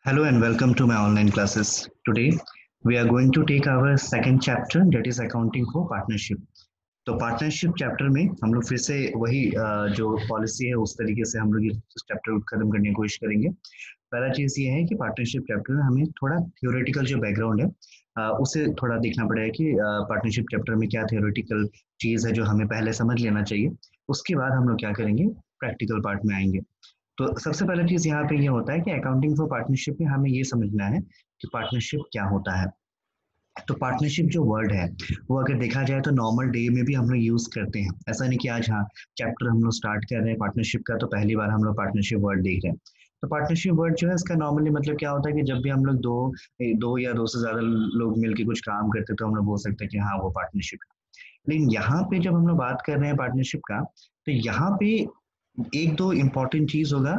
Hello and welcome to my online classes. Today we are going to take our second chapter, that is accounting for partnership. तो partnership chapter में हम लोग फिर से वही जो पॉलिसी है उस तरीके से हम लोग इस चैप्टर को खत्म करने की कोशिश करेंगे। पहला चीज़ ये है कि पार्टनरशिप चैप्टर में हमें थोड़ा थियोरेटिकल जो बैकग्राउंड है उसे थोड़ा देखना पड़ेगा कि पार्टनरशिप चैप्टर में क्या थियोरेटिकल चीज़ है जो हमें पहले समझ लेना चाहिए। उसके बाद हम लोग क्या करेंगे, प्रैक्टिकल पार्ट में आएंगे। तो सबसे पहला चीज़ यहाँ पे ये होता है कि अकाउंटिंग फॉर पार्टनरशिप में हमें ये समझना है कि पार्टनरशिप क्या होता है। तो पार्टनरशिप जो वर्ड है वो अगर देखा जाए तो नॉर्मल डे में भी हम लोग यूज़ करते हैं। ऐसा नहीं कि आज हाँ चैप्टर हम लोग स्टार्ट कर रहे हैं पार्टनरशिप का तो पहली बार हम लोग पार्टनरशिप वर्ड देख रहे हैं। तो पार्टनरशिप वर्ड जो है इसका नॉर्मली मतलब क्या होता है कि जब भी हम लोग दो या दो से ज़्यादा लोग मिलकर कुछ काम करते हैं तो हम लोग बोल सकते हैं कि हाँ वो पार्टनरशिप है। लेकिन यहाँ पे जब हम लोग बात कर रहे हैं पार्टनरशिप का तो यहाँ पे एक दो इम्पोर्टेंट चीज होगा,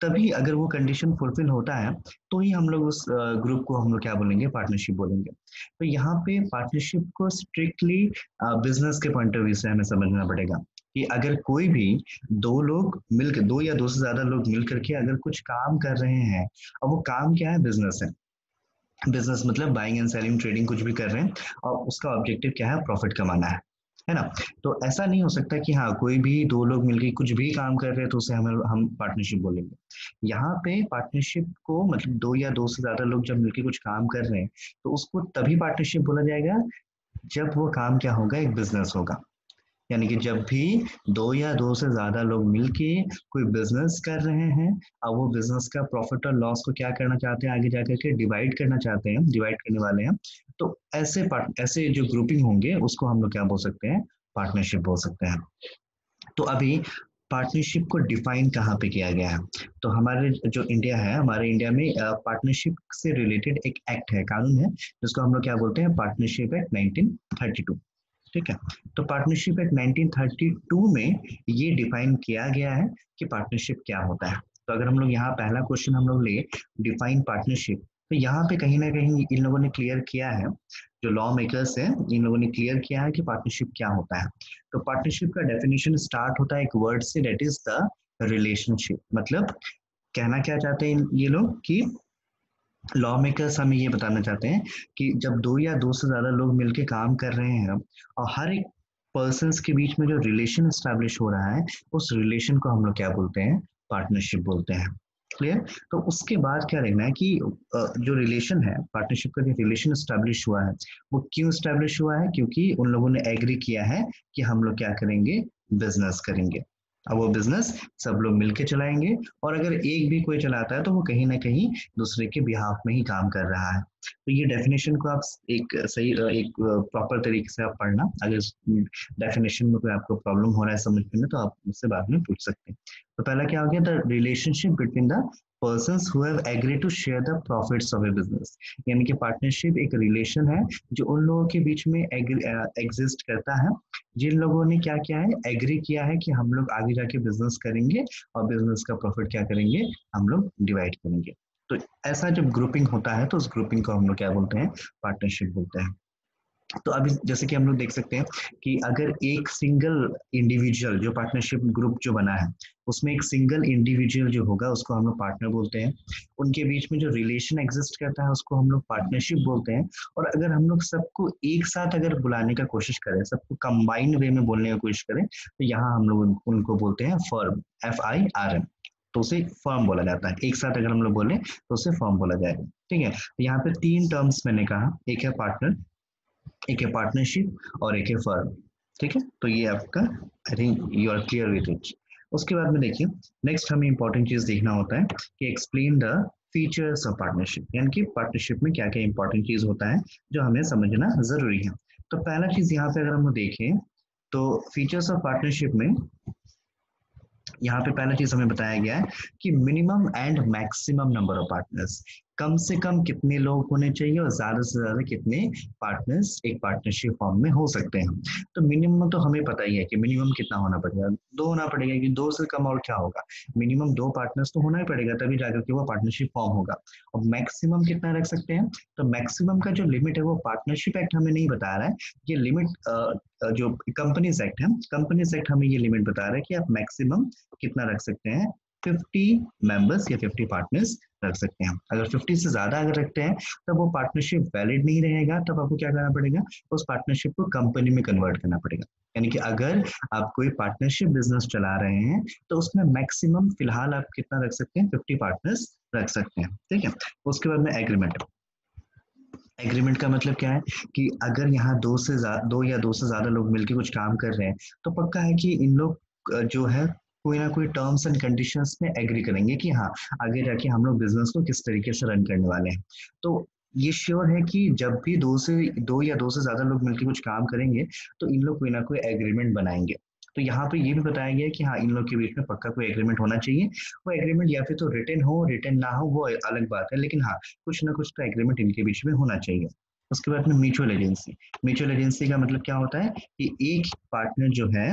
तभी अगर वो कंडीशन फुलफिल होता है तो ही हम लोग उस ग्रुप को हम लोग क्या बोलेंगे, पार्टनरशिप बोलेंगे। तो यहाँ पे पार्टनरशिप को स्ट्रिक्टली बिजनेस के पॉइंट ऑफ व्यू से हमें समझना पड़ेगा कि अगर कोई भी दो लोग मिलकर, दो या दो से ज्यादा लोग मिलकर के अगर कुछ काम कर रहे हैं और वो काम क्या है, बिजनेस है। बिजनेस मतलब बाइंग एंड सेलिंग, ट्रेडिंग कुछ भी कर रहे हैं और उसका ऑब्जेक्टिव क्या है, प्रॉफिट कमाना है ना। तो ऐसा नहीं हो सकता कि हाँ कोई भी दो लोग मिलकर कुछ भी काम कर रहे हैं तो उसे हम पार्टनरशिप बोलेंगे। यहाँ पे पार्टनरशिप को मतलब दो या दो से ज्यादा लोग जब मिलकर कुछ काम कर रहे हैं तो उसको तभी पार्टनरशिप बोला जाएगा जब वो काम क्या होगा, एक बिजनेस होगा। यानी कि जब भी दो या दो से ज्यादा लोग मिलके कोई बिजनेस कर रहे हैं और वो बिजनेस का प्रॉफिट और लॉस को क्या करना चाहते हैं, आगे जाकर के डिवाइड करना चाहते हैं, डिवाइड करने वाले हैं, तो ऐसे जो ग्रुपिंग होंगे उसको हम लोग क्या बोल सकते हैं, पार्टनरशिप बोल सकते हैं। तो अभी पार्टनरशिप को डिफाइन कहाँ पे किया गया है, तो हमारे जो इंडिया है, हमारे इंडिया में पार्टनरशिप से रिलेटेड एक एक्ट है, कानून है, जिसको हम लोग क्या बोलते हैं, पार्टनरशिप एक्ट 1932। ठीक है। तो पार्टनरशिप एक्ट 1932 में ये डिफाइन किया गया है कि पार्टनरशिप क्या होता है। तो अगर हम लोग यहाँ पहला क्वेश्चन हम लोग ले, डिफाइन पार्टनरशिप, तो यहाँ पे कहीं ना कहीं इन लोगों ने क्लियर किया है, जो लॉ मेकर्स है इन लोगों ने क्लियर किया है कि पार्टनरशिप क्या होता है। तो पार्टनरशिप का डेफिनेशन स्टार्ट होता है एक वर्ड से, डेट इज द रिलेशनशिप। मतलब कहना क्या चाहते हैं ये लोग कि लॉ मेकर्स हमें ये बताना चाहते हैं कि जब दो या दो से ज्यादा लोग मिलके काम कर रहे हैं और हर एक पर्सन्स के बीच में जो रिलेशन स्टैब्लिश हो रहा है उस रिलेशन को हम लोग क्या बोलते हैं, पार्टनरशिप बोलते हैं। क्लियर। तो उसके बाद क्या देखना है कि जो रिलेशन है, पार्टनरशिप का जो रिलेशन स्टैब्लिश हुआ है वो क्यों स्टैब्लिश हुआ है, क्योंकि उन लोगों ने एग्री किया है कि हम लोग क्या करेंगे, बिजनेस करेंगे। अब वो बिजनेस सब लोग मिलके चलाएंगे और अगर एक भी कोई चलाता है तो वो कहीं ना कहीं दूसरे के बिहाफ में ही काम कर रहा है। तो ये डेफिनेशन को आप एक सही एक प्रॉपर तरीके से आप पढ़ना। अगर डेफिनेशन में कोई आपको प्रॉब्लम हो रहा है समझने में तो आप मुझसे बाद में पूछ सकते हैं। तो पहला क्या हो गया, the relationship between the persons who have agree to share the profits of a business. यानी कि पार्टनरशिप एक रिलेशन है जो उन लोगों के बीच में एग्जिस्ट करता है, जिन लोगों ने क्या किया है, एग्री किया है कि हम लोग आगे जाके बिजनेस करेंगे और बिजनेस का प्रॉफिट क्या करेंगे, हम लोग डिवाइड करेंगे। तो ऐसा जब ग्रुपिंग होता है तो उस ग्रुपिंग को हम लोग क्या बोलते हैं, पार्टनरशिप बोलते हैं। तो अभी जैसे कि हम लोग देख सकते हैं कि अगर एक सिंगल इंडिविजुअल, जो पार्टनरशिप ग्रुप जो बना है उसमें एक सिंगल इंडिविजुअल जो होगा उसको हम लोग पार्टनर बोलते हैं। उनके बीच में जो रिलेशन एग्जिस्ट करता है उसको हम लोग पार्टनरशिप बोलते हैं। और अगर हम लोग सबको एक साथ अगर बुलाने का कोशिश करें, सबको कंबाइंड वे में बोलने की कोशिश करें, तो यहाँ हम लोग उनको बोलते हैं फर्म, FIRM। तो उसे फर्म बोला जाता है। एक साथ अगर हम लोग बोले तो उसे फर्म बोला जाएगा। ठीक है। यहाँ पे तीन टर्म्स मैंने कहा, एक है पार्टनर, एक है पार्टनरशिप और एक है फर्म। ठीक है। तो ये आपका, I think you are clear with it. उसके बाद में देखिए, नेक्स्ट हमें इंपॉर्टेंट चीज देखना होता है कि explain the features of partnership, यानी कि पार्टनरशिप में क्या क्या इंपॉर्टेंट चीज होता है जो हमें समझना जरूरी है। तो पहला चीज यहाँ पे अगर हम देखें तो फीचर्स ऑफ पार्टनरशिप में यहाँ पे पहला चीज हमें बताया गया है कि minimum and maximum number of partners, कम से कम कितने लोग होने चाहिए और ज्यादा से ज्यादा कितने पार्टनर्स एक पार्टनरशिप फॉर्म में हो सकते हैं। तो मिनिमम तो हमें पता ही है कि मिनिमम कितना होना पड़ेगा, दो होना पड़ेगा, कि दो से कम और क्या होगा, मिनिमम दो पार्टनर्स तो होना ही पड़ेगा तभी जाकर के वो पार्टनरशिप फॉर्म होगा। और मैक्सिमम कितना रख सकते हैं, तो मैक्सिमम का जो लिमिट है वो पार्टनरशिप एक्ट हमें नहीं बता रहा है। ये लिमिट जो कंपनीज एक्ट है, कंपनीज एक्ट हमें ये लिमिट बता रहा है कि आप मैक्सिमम कितना रख सकते हैं, 50 मेंबर्स या 50 पार्टनर्स रख सकते हैं। अगर 50 से ज्यादा अगर रखते हैं तब वो पार्टनरशिप वैलिड नहीं रहेगा, तब आपको क्या करना पड़ेगा, उस पार्टनरशिप को कंपनी में कन्वर्ट करना पड़ेगा। यानी कि अगर आप कोई पार्टनरशिप बिजनेस चला रहे हैं तो उसमें मैक्सिमम फिलहाल आप कितना रख सकते हैं, 50 पार्टनर्स रख सकते हैं, ठीक है। उसके बाद में एग्रीमेंट। एग्रीमेंट का मतलब क्या है कि अगर यहाँ दो या दो से ज्यादा लोग मिलकर कुछ काम कर रहे हैं तो पक्का है कि इन लोग जो है कोई ना कोई टर्म्स एंड कंडीशंस में एग्री करेंगे कि हाँ आगे जाके हम लोग बिजनेस को किस तरीके से रन करने वाले हैं। तो ये श्योर है कि जब भी दो या दो से ज्यादा लोग मिलकर कुछ काम करेंगे तो इन लोग कोई ना कोई एग्रीमेंट बनाएंगे। तो यहाँ पे ये भी बताया गया है कि हाँ इन लोग के बीच में पक्का कोई एग्रीमेंट होना चाहिए। वो एग्रीमेंट या फिर तो रिटन हो, रिटन ना हो वो अलग बात है, लेकिन हाँ कुछ ना कुछ तो एग्रीमेंट इनके बीच में होना चाहिए। उसके बाद में म्यूचुअल एजेंसी। म्यूचुअल एजेंसी का मतलब क्या होता है कि एक पार्टनर जो है,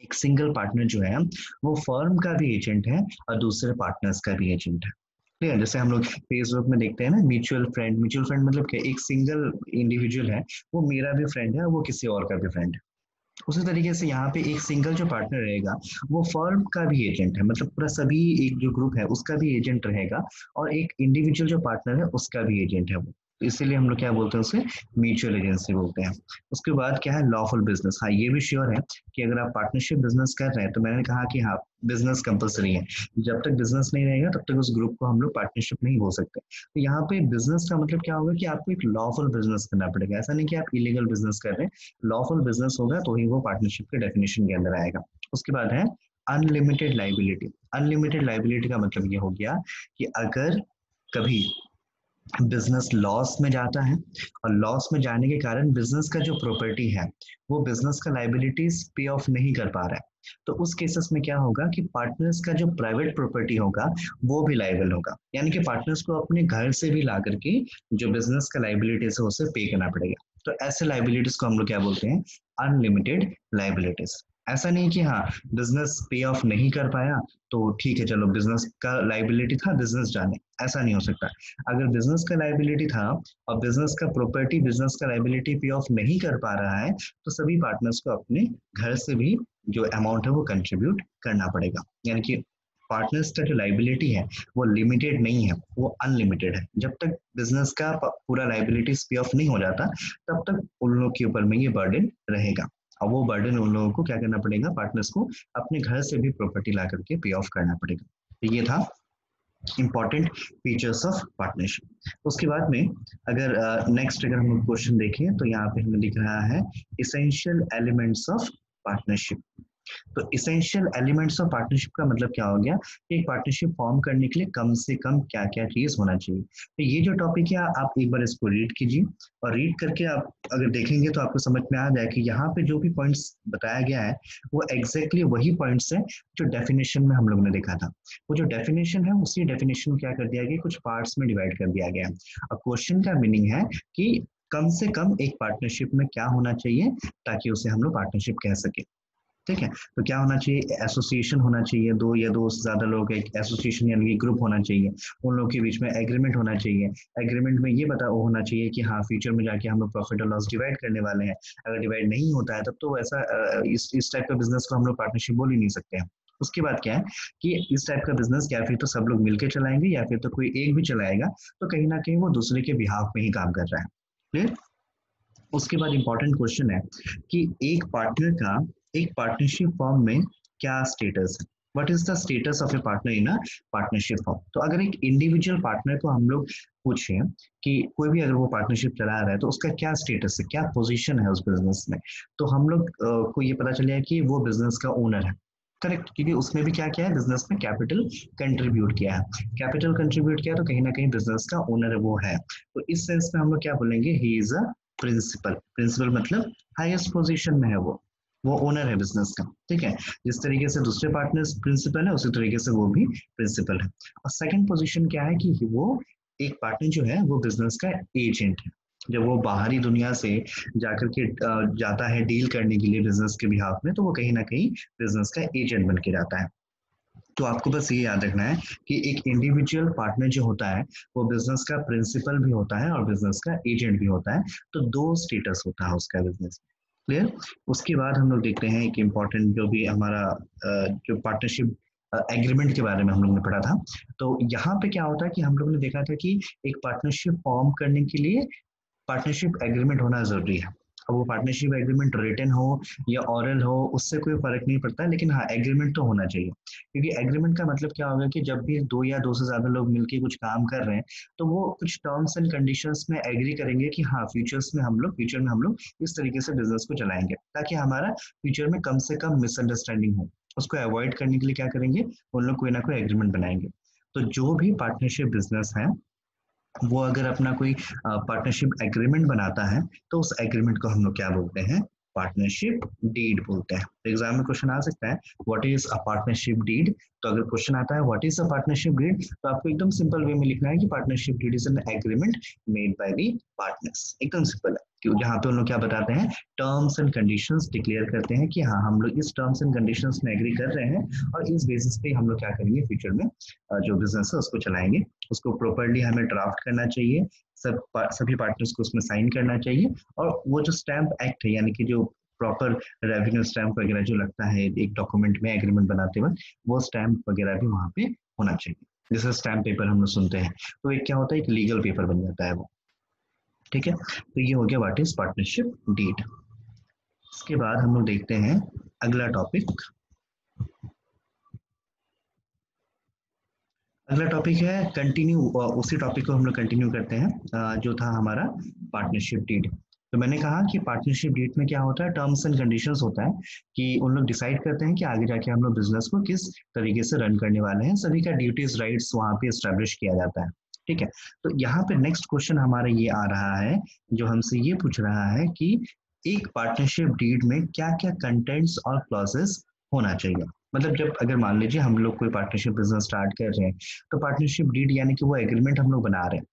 एक सिंगल पार्टनर जो है वो फर्म का भी एजेंट है और दूसरे पार्टनर्स का भी एजेंट है। ठीक है, जैसे हम लोग फेसबुक में देखते हैं ना म्यूचुअल फ्रेंड। म्यूचुअल फ्रेंड मतलब क्या, एक सिंगल इंडिविजुअल है वो मेरा भी फ्रेंड है, वो किसी और का भी फ्रेंड है। उसी तरीके से यहाँ पे एक सिंगल जो पार्टनर रहेगा वो फर्म का भी एजेंट है, मतलब पूरा सभी एक जो ग्रुप है उसका भी एजेंट रहेगा, और एक इंडिविजुअल जो पार्टनर है उसका भी एजेंट है वो। तो इसीलिए हम लोग क्या बोलते हैं उसे, म्यूचुअल एजेंसी बोलते हैं। उसके बाद क्या है, लॉफुल बिजनेस। हाँ ये भी श्योर है कि अगर आप पार्टनरशिप बिजनेस कर रहे हैं तो मैंने कहा कि हाँ बिजनेस कंपलसरी है, जब तक बिजनेस नहीं रहेगा तब तक उस ग्रुप को हम लोग पार्टनरशिप नहीं बोल सकते। तो यहाँ पे बिजनेस का मतलब क्या होगा कि आपको एक लॉफुल बिजनेस करना पड़ेगा, ऐसा नहीं कि आप इलीगल बिजनेस कर रहे हैं। लॉफुल बिजनेस होगा तो ही वो पार्टनरशिप के डेफिनेशन के अंदर आएगा। उसके बाद है अनलिमिटेड लाइबिलिटी। अनलिमिटेड लाइबिलिटी का मतलब ये हो गया कि अगर कभी बिजनेस लॉस में जाता है और लॉस में जाने के कारण बिजनेस का जो प्रॉपर्टी है वो बिजनेस का लाइबिलिटीज पे ऑफ नहीं कर पा रहा है, तो उस केसेस में क्या होगा कि पार्टनर्स का जो प्राइवेट प्रॉपर्टी होगा वो भी लाइबल होगा। यानी कि पार्टनर्स को अपने घर से भी ला करके जो बिजनेस का लाइबिलिटीज है उसे पे करना पड़ेगा। तो ऐसे लाइबिलिटीज को हम लोग क्या बोलते हैं, अनलिमिटेड लाइबिलिटीज। ऐसा नहीं कि हाँ बिजनेस पे ऑफ नहीं कर पाया तो ठीक है चलो बिजनेस का लाइबिलिटी था बिजनेस जाने, ऐसा नहीं हो सकता। अगर बिजनेस का लाइबिलिटी था और बिजनेस का प्रॉपर्टी बिजनेस का लाइबिलिटी पे ऑफ नहीं कर पा रहा है तो सभी पार्टनर्स को अपने घर से भी जो अमाउंट है वो कंट्रीब्यूट करना पड़ेगा। यानी कि पार्टनर्स का जो लाइबिलिटी है वो लिमिटेड नहीं है, वो अनलिमिटेड है। जब तक बिजनेस का पूरा लाइबिलिटी पे ऑफ नहीं हो जाता तब तक उन लोगों के ऊपर में ये बर्डन रहेगा, और वो बर्डन उन लोगों को क्या करना पड़ेगा, पार्टनर्स को अपने घर से भी प्रॉपर्टी ला करके पे ऑफ करना पड़ेगा। तो ये था इंपॉर्टेंट फीचर्स ऑफ पार्टनरशिप। उसके बाद में अगर नेक्स्ट अगर हम क्वेश्चन देखें तो यहाँ पे हमें दिख रहा है इसेंशियल एलिमेंट्स ऑफ पार्टनरशिप। तो इसेंशियल एलिमेंट्स ऑफ पार्टनरशिप का मतलब क्या हो गया कि एक पार्टनरशिप फॉर्म करने के लिए कम से कम क्या क्या चीज होना चाहिए। तो ये जो टॉपिक है आप एक बार इसको रीड कीजिए, और रीड करके आप अगर देखेंगे तो आपको समझ में आ जाए कि यहाँ पे जो भी पॉइंट्स बताया गया है वो एग्जैक्टली वही पॉइंट्स है जो डेफिनेशन में हम लोग ने देखा था। वो जो डेफिनेशन है उसी डेफिनेशन को क्या कर दिया गया, कुछ पार्ट्स में डिवाइड कर दिया गया है। अब क्वेश्चन का मीनिंग है कि कम से कम एक पार्टनरशिप में क्या होना चाहिए ताकि उसे हम लोग पार्टनरशिप कह सके। ठीक है, तो क्या होना चाहिए, एसोसिएशन होना चाहिए, दो या दो से ज्यादा लोग एक एसोसिएशन यानी कि ग्रुप होना चाहिए। उन लोगों के बीच में एग्रीमेंट होना चाहिए। एग्रीमेंट में ये बता होना चाहिए कि हाँ फ्यूचर में जाके हम लोग प्रॉफिट और लॉस डिवाइड करने वाले हैं। अगर डिवाइड नहीं होता है तब तो ऐसा इस टाइप का बिजनेस को हम लोग पार्टनरशिप बोल ही नहीं सकते हैं। उसके बाद क्या है कि इस टाइप का बिजनेस या फिर तो सब लोग मिलकर चलाएंगे या फिर तो कोई एक भी चलाएगा, तो कहीं ना कहीं वो दूसरे के बिहाफ में ही काम कर रहा है। क्लियर। उसके बाद इंपॉर्टेंट क्वेश्चन है कि एक पार्टनर का एक पार्टनरशिप फॉर्म में क्या स्टेटस है। What is the status of A partner in a partnership form. तो अगर एक इंडिविजुअल पार्टनर को हम लोग पूछें कि कोई भी अगर वो पार्टनरशिप चला रहा है तो उसका क्या स्टेटस है, क्या पोजीशन है उस बिजनेस में, तो हम लोग को ये पता चलेगा कि वो बिजनेस का ओनर है। करेक्ट, क्योंकि उसने भी क्या किया है, बिजनेस में कैपिटल कंट्रीब्यूट किया है। कैपिटल कंट्रीब्यूट किया तो कहीं ना कहीं बिजनेस का ओनर वो है। तो इस सेंस में हम लोग क्या बोलेंगे, he is a principal. Principal मतलब हाईएस्ट पोजीशन में है वो ओनर है बिजनेस का। ठीक है, जिस तरीके से दूसरे पार्टनर्स प्रिंसिपल है उसी तरीके से वो भी प्रिंसिपल है। और सेकंड पोजीशन क्या है कि वो एक पार्टनर जो है वो बिजनेस का एजेंट है। जब वो बाहरी दुनिया से जाकर के जाता है डील करने के लिए बिजनेस के बिहाफ में, तो वो कहीं ना कहीं बिजनेस का एजेंट बन के जाता है। तो आपको बस ये याद रखना है कि एक इंडिविजुअल पार्टनर जो होता है वो बिजनेस का प्रिंसिपल भी होता है और बिजनेस का एजेंट भी होता है। तो दो स्टेटस होता है उसका बिजनेस में। क्लियर। उसके बाद हम लोग देखते हैं एक इम्पॉर्टेंट जो भी हमारा जो पार्टनरशिप एग्रीमेंट के बारे में हम लोग ने पढ़ा था। तो यहाँ पे क्या होता है कि हम लोग ने देखा था कि एक पार्टनरशिप फॉर्म करने के लिए पार्टनरशिप एग्रीमेंट होना ज़रूरी है। अब वो पार्टनरशिप एग्रीमेंट रिटन हो या ऑरल हो, उससे कोई फ़र्क नहीं पड़ता, लेकिन हाँ, एग्रीमेंट तो होना चाहिए। क्योंकि एग्रीमेंट का मतलब क्या होगा कि जब भी 2 या 2 से ज़्यादा लोग मिलके कुछ काम कर रहे हैं, तो वो कुछ टर्म्स एंड कंडीशंस में एग्री करेंगे कि हाँ, फ्यूचर में हम लोग इस तरीके से बिज़नेस को चलाएँगे, ताकि हमारा फ्यूचर में कम से कम मिसअंडरस्टैंडिंग हो। उसको अवॉइड करने के लिए क्या करेंगे, उन लोग कोई ना कोई एग्रीमेंट बनाएँगे। तो जो भी पार्टनरशिप बिज़नेस है, वो अगर अपना कोई पार्टनरशिप एग्रीमेंट बनाता है, तो उस एग्रीमेंट को हम लोग क्या बोलते हैं, पार्टनरशिप डीड बोलते हैं। तो एग्जाम में क्वेश्चन आ सकता है, what is a partnership deed. तो अगर क्वेश्चन आता है what is a partnership deed, तो आपको एकदम सिंपल वे में लिखना है कि partnership deed is an agreement made by the partners. एकदम सिंपल है, क्यों, जहाँ पे उन लोग क्या बताते हैं, टर्म्स एंड कंडीशंस डिक्लेयर करते हैं कि हाँ, हम लोग इस टर्म्स एंड कंडीशंस में एग्री कर रहे हैं, और इस बेसिस पे हम लोग क्या करेंगे, फ्यूचर में जो बिजनेस है उसको चलाएंगे। उसको प्रॉपर्ली हमें ड्राफ्ट करना चाहिए, सभी पार्टनर्स को उसमें साइन करना चाहिए, और वो जो स्टैम्प एक्ट है, यानी कि जो प्रॉपर रेवेन्यू स्टैम्प वगैरह जो लगता है एक डॉक्यूमेंट में एग्रीमेंट बनाते वक्त, वो स्टैम्प वगैरह भी वहाँ पे होना चाहिए। जैसे स्टैम्प पेपर हम लोग सुनते हैं, तो एक क्या होता है, एक लीगल पेपर बन जाता है वो। ठीक है, तो ये हो गया व्हाट इज पार्टनरशिप डीड। इसके बाद हम लोग देखते हैं अगला टॉपिक। अगला टॉपिक है कंटिन्यू, उसी टॉपिक को हम लोग कंटिन्यू करते हैं, जो था हमारा पार्टनरशिप डीड। तो मैंने कहा कि पार्टनरशिप डीड में क्या होता है, टर्म्स एंड कंडीशंस होता है कि उन लोग डिसाइड करते हैं कि आगे जाके हम लोग बिजनेस को किस तरीके से रन करने वाले हैं, सभी का ड्यूटीज राइट्स वहाँ पे एस्टेब्लिश किया जाता है। ठीक है, तो यहाँ पे नेक्स्ट क्वेश्चन हमारा ये आ रहा है, जो हमसे ये पूछ रहा है कि एक पार्टनरशिप डीड में क्या क्या कंटेंट्स और क्लॉजेस होना चाहिए। मतलब जब अगर मान लीजिए हम लोग कोई पार्टनरशिप बिजनेस स्टार्ट कर रहे हैं, तो पार्टनरशिप डीड यानी कि वो एग्रीमेंट हम लोग बना रहे हैं।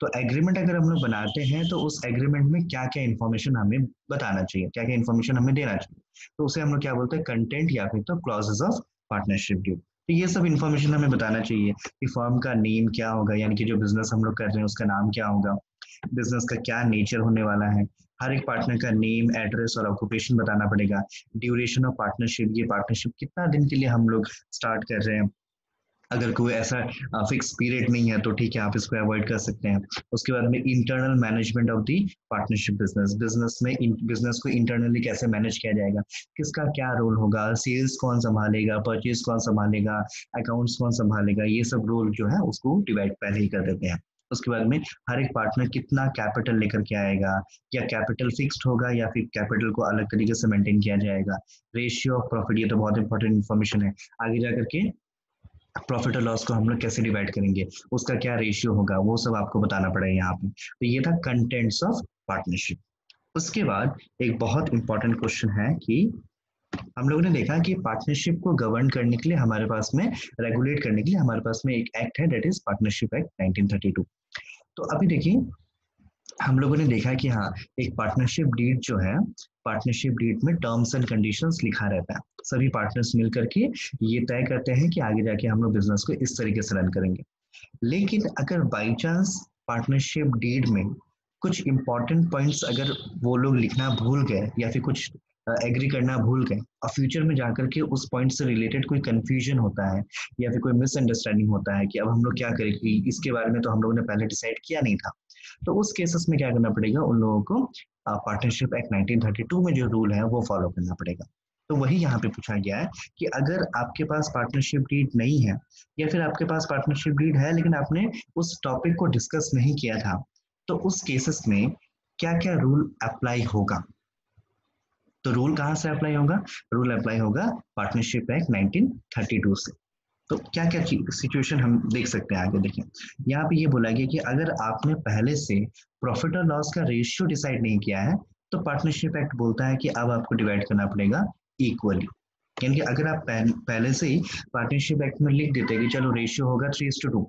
तो एग्रीमेंट अगर हम लोग बनाते हैं, तो उस एग्रीमेंट में क्या क्या इन्फॉर्मेशन हमें बताना चाहिए, क्या क्या इन्फॉर्मेशन हमें देना चाहिए, तो उसे हम लोग क्या बोलते हैं, कंटेंट या फिर तो क्लॉजेस ऑफ पार्टनरशिप डीड। तो ये सब इन्फॉर्मेशन हमें बताना चाहिए कि फर्म का नेम क्या होगा, यानी कि जो बिजनेस हम लोग कर रहे हैं उसका नाम क्या होगा, बिजनेस का क्या नेचर होने वाला है, हर एक पार्टनर का नेम, एड्रेस और ऑक्यूपेशन बताना पड़ेगा। ड्यूरेशन ऑफ पार्टनरशिप, ये पार्टनरशिप कितना दिन के लिए हम लोग स्टार्ट कर रहे हैं, अगर कोई ऐसा फिक्स पीरियड नहीं है तो ठीक है, आप इसको अवॉइड कर सकते हैं। उसके बाद में internal management of the partnership business, business में बिजनेस को इंटरनली कैसे मैनेज किया जाएगा, किसका क्या रोल होगा, सेल्स कौन संभालेगा, परचेज कौन संभालेगा, अकाउंट्स कौन संभालेगा, ये सब रोल जो है उसको डिवाइड पहले ही कर देते हैं। उसके बाद में हर एक पार्टनर कितना कैपिटल लेकर के आएगा, या कैपिटल फिक्स्ड होगा या फिर कैपिटल को अलग तरीके से मेंटेन किया जाएगा। रेशियो ऑफ प्रॉफिट, ये तो बहुत इंपॉर्टेंट इन्फॉर्मेशन है, आगे जाकर के प्रॉफिट और लॉस को हम लोग कैसे डिवाइड करेंगे, उसका क्या रेशियो होगा, वो सब आपको बताना पड़ेगा यहाँ पे। तो ये था कंटेंट्स ऑफ पार्टनरशिप। उसके बाद एक बहुत इंपॉर्टेंट क्वेश्चन है कि हम लोगों ने देखा कि पार्टनरशिप को गवर्न करने के लिए हमारे पास में, रेगुलेट करने के लिए हमारे पास में एक एक्ट है, दैट इज पार्टनरशिप एक्ट 1932। तो अभी देखिए, हम लोगों ने देखा कि हाँ, एक पार्टनरशिप डीड जो है, पार्टनरशिप डीड में टर्म्स एंड कंडीशंस लिखा रहता है, सभी पार्टनर्स मिल करके ये तय करते हैं कि आगे जाके हम लोग बिजनेस को इस तरीके से रन करेंगे। लेकिन अगर बाई चांस पार्टनरशिप डीड में कुछ इंपॉर्टेंट पॉइंट्स अगर वो लोग लिखना भूल गए, या फिर कुछ एग्री करना भूल गए, और फ्यूचर में जाकर के उस पॉइंट से रिलेटेड कोई कंफ्यूजन होता है, या फिर कोई मिसअंडरस्टैंडिंग होता है कि अब हम लोग क्या करें, कि इसके बारे में तो हम लोगों ने पहले डिसाइड किया नहीं था, तो उस केसेस में क्या करना पड़ेगा, उन लोगों को पार्टनरशिप एक्ट 1932 में जो रूल है वो फॉलो करना पड़ेगा। तो वही यहाँ पे पूछा गया है कि अगर आपके पास पार्टनरशिप डीड नहीं है, या फिर आपके पास पार्टनरशिप डीड है लेकिन आपने उस टॉपिक को डिस्कस नहीं किया था, तो उस केसेस में क्या क्या रूल अप्लाई होगा। तो रूल कहाँ से अप्लाई होगा, रूल अप्लाई होगा पार्टनरशिप एक्ट 1932 से। तो क्या क्या सिचुएशन हम देख सकते हैं, आगे देखिए, यहाँ पे ये बोला गया कि अगर आपने पहले से प्रॉफिट और लॉस का रेशियो डिसाइड नहीं किया है, तो पार्टनरशिप एक्ट बोलता है कि अब आपको डिवाइड करना पड़ेगा इक्वली। यानी कि अगर आप पहले से ही पार्टनरशिप एक्ट में लिख देते कि चलो रेशियो होगा 3:2,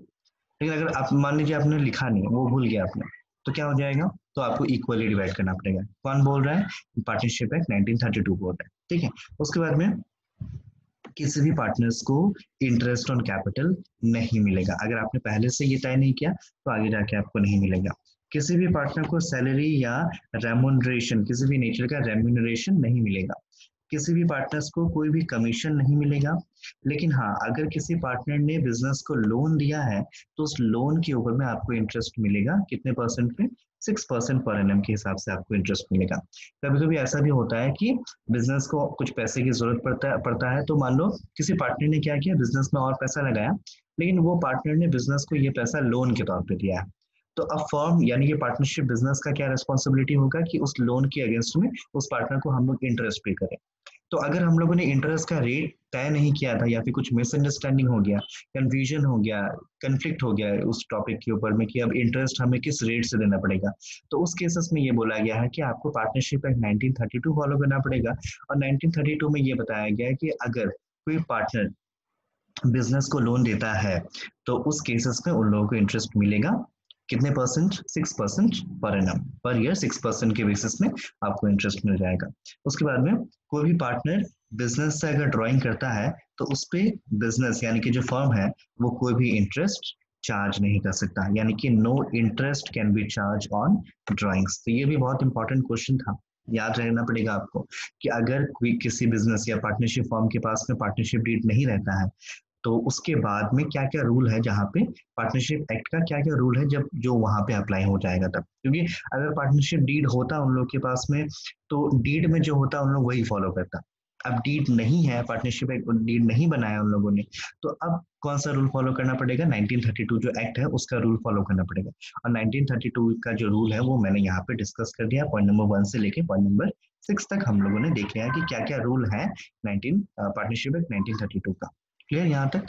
लेकिन अगर आप मान लीजिए आपने लिखा नहीं, वो भूल गया आपने, तो क्या हो जाएगा, तो आपको इक्वली डिवाइड करना पड़ेगा। कौन बोल रहा है, पार्टनरशिप एक्ट 1932 बोल रहा है। ठीक है, उसके बाद में किसी भी पार्टनर्स को इंटरेस्ट ऑन कैपिटल नहीं मिलेगा, अगर आपने पहले से ये तय नहीं किया तो आगे जाके आपको नहीं मिलेगा। किसी भी पार्टनर को सैलरी या रेमुनरेशन, किसी भी नेचर का रेम्यूनरेशन नहीं मिलेगा। किसी भी पार्टनर्स को कोई भी कमीशन नहीं मिलेगा, लेकिन हाँ अगर किसी पार्टनर ने बिजनेस को लोन दिया है तो उस लोन के ऊपर में आपको इंटरेस्ट मिलेगा, कितने परसेंट पे, 6% पर एनम के हिसाब से आपको इंटरेस्ट मिलेगा। कभी कभी ऐसा भी होता है कि बिजनेस को कुछ पैसे की जरूरत पड़ता है, तो मान लो किसी पार्टनर ने क्या किया, बिजनेस में और पैसा लगाया, लेकिन वो पार्टनर ने बिजनेस को ये पैसा लोन के तौर पे दिया है, तो अब फर्म यानी कि पार्टनरशिप बिजनेस का क्या रिस्पॉन्सिबिलिटी होगा कि उस लोन के अगेंस्ट में उस पार्टनर को हम लोग इंटरेस्ट पे करें। तो अगर हम लोगों ने इंटरेस्ट का रेट तय नहीं किया था या फिर कुछ मिसअंडरस्टैंडिंग हो गया, कंफ्यूजन हो गया, कन्फ्लिक्ट हो गया उस टॉपिक के ऊपर में कि अब इंटरेस्ट हमें किस रेट से देना पड़ेगा, तो उस केसेस में ये बोला गया है कि आपको पार्टनरशिप एक्ट 1932 फॉलो करना पड़ेगा। और 1932 में ये बताया गया है कि अगर कोई पार्टनर बिजनेस को लोन देता है तो उस केसेस में उन लोगों को इंटरेस्ट मिलेगा, कितने percent, 6% per annum, per year 6% के बेसिस में आपको इंटरेस्ट मिल जाएगा। उसके बाद में कोई भी पार्टनर बिजनेस से अगर ड्राइंग करता है तो उस पर बिजनेस यानी कि जो फर्म है वो कोई भी इंटरेस्ट चार्ज नहीं कर सकता, यानी कि no interest can be charge on drawings. तो ये भी बहुत इंपॉर्टेंट क्वेश्चन था, याद रहना पड़ेगा आपको कि अगर कोई किसी बिजनेस या पार्टनरशिप फर्म के पास में पार्टनरशिप डीड नहीं रहता है तो उसके बाद में क्या क्या रूल है, जहाँ पे पार्टनरशिप एक्ट का क्या क्या रूल है जब जो वहां पे अप्लाई हो जाएगा तब, क्योंकि अगर पार्टनरशिप डीड होता उन लोग के पास में तो डीड में जो होता उन लोग वही फॉलो करता। अब डीड नहीं है, पार्टनरशिप एक्ट डीड नहीं बनाया उन लोगों ने, तो अब कौन सा रूल फॉलो करना पड़ेगा, 1932 जो एक्ट है उसका रूल फॉलो करना पड़ेगा। और 1932 का जो रूल है वो मैंने यहाँ पे डिस्कस कर दिया, पॉइंट नंबर 1 से लेके पॉइंट नंबर 6 तक हम लोगों ने देख लिया कि क्या क्या रूल है पार्टनरशिप एक्ट 1932 का। क्लियर यहाँ तक?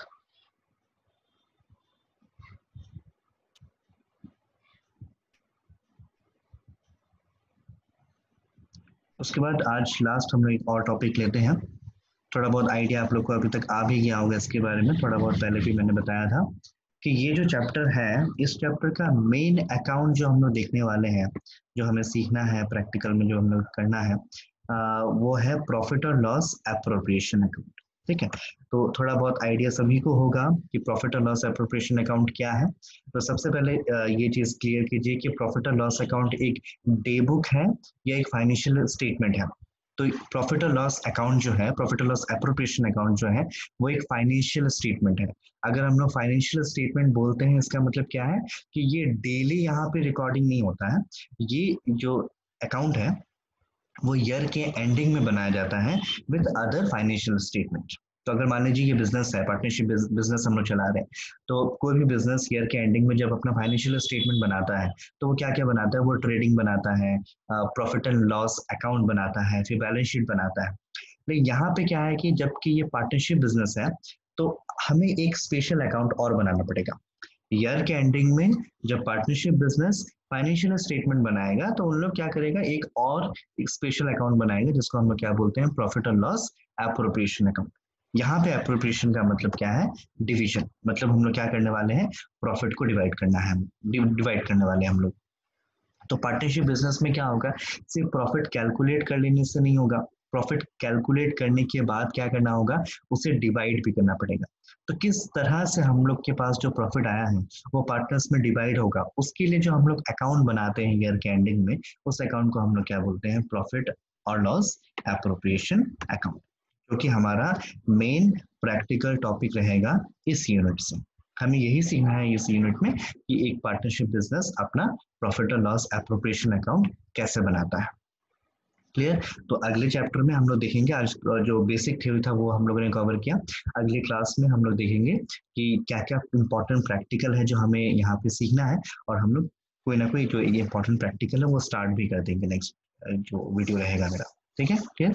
उसके बाद आज लास्ट हम लोग एक और टॉपिक लेते हैं, थोड़ा बहुत आइडिया आप लोग को अभी तक आ भी गया होगा इसके बारे में, थोड़ा बहुत पहले भी मैंने बताया था कि ये जो चैप्टर है इस चैप्टर का मेन अकाउंट जो हम लोग देखने वाले हैं, जो हमें सीखना है प्रैक्टिकल में, जो हम लोग करना है वो है प्रॉफिट और लॉस एप्रोप्रिएशन अकाउंट। ठीक है, तो थोड़ा बहुत आइडिया सभी को होगा कि प्रॉफिट और लॉस एप्रोप्रिएशन अकाउंट क्या है। तो सबसे पहले ये चीज क्लियर कीजिए कि प्रॉफिट और लॉस अकाउंट एक डे बुक है या एक फाइनेंशियल स्टेटमेंट है। तो प्रॉफिट और लॉस अकाउंट जो है, प्रॉफिट और लॉस एप्रोप्रिएशन अकाउंट जो है वो एक फाइनेंशियल स्टेटमेंट है। अगर हम लोग फाइनेंशियल स्टेटमेंट बोलते हैं इसका मतलब क्या है कि ये डेली यहाँ पे रिकॉर्डिंग नहीं होता है, ये जो अकाउंट है वो ईयर के एंडिंग में बनाया जाता है विद अदर फाइनेंशियल स्टेटमेंट। तो अगर मान लीजिए ये बिजनेस है, पार्टनरशिप बिजनेस हम लोग चला रहे हैं, तो कोई भी बिजनेस ईयर के एंडिंग में जब अपना फाइनेंशियल स्टेटमेंट बनाता है तो वो क्या क्या बनाता है, वो ट्रेडिंग बनाता है, प्रॉफिट एंड लॉस अकाउंट बनाता है, फिर बैलेंस शीट बनाता है। लेकिन यहाँ पे क्या है कि जबकि ये पार्टनरशिप बिजनेस है तो हमें एक स्पेशल अकाउंट और बनाना पड़ेगा। ईयर के एंडिंग में जब पार्टनरशिप बिजनेस फाइनेंशियल स्टेटमेंट बनाएगा तो उन लोग क्या करेगा, एक स्पेशल अकाउंट बनाएगा जिसको हम लोग क्या बोलते हैं, प्रॉफिट और लॉस एप्रोप्रिएशन अकाउंट। यहाँ पे एप्रोप्रिएशन का मतलब क्या है, डिवीजन, मतलब हम लोग क्या करने वाले हैं, प्रॉफिट को डिवाइड करना है, डिवाइड करने वाले हैं हम लोग। तो पार्टनरशिप बिजनेस में क्या होगा, सिर्फ प्रॉफिट कैलकुलेट कर लेने से नहीं होगा, प्रॉफिट कैलकुलेट करने के बाद क्या करना होगा, उसे डिवाइड भी करना पड़ेगा। तो किस तरह से हम लोग के पास जो प्रॉफिट आया है वो पार्टनर्स में डिवाइड होगा, उसके लिए जो हम लोग अकाउंट बनाते हैं ईयर के एंडिंग में, उस अकाउंट को हम लोग क्या बोलते हैं, प्रॉफिट और लॉस एप्रोप्रिएशन अकाउंट, जो कि हमारा मेन प्रैक्टिकल टॉपिक रहेगा इस यूनिट से। हमें यही सीखना है इस यूनिट में कि एक पार्टनरशिप बिजनेस अपना प्रॉफिट और लॉस एप्रोप्रिएशन अकाउंट कैसे बनाता है। क्लियर? तो अगले चैप्टर में हम लोग देखेंगे, आज जो बेसिक थ्योरी था वो हम लोगों ने कवर किया, अगले क्लास में हम लोग देखेंगे कि क्या क्या इंपॉर्टेंट प्रैक्टिकल है जो हमें यहाँ पे सीखना है, और हम लोग कोई ना कोई जो इंपॉर्टेंट प्रैक्टिकल है वो स्टार्ट भी कर देंगे नेक्स्ट जो वीडियो रहेगा मेरा। ठीक है, क्लियर?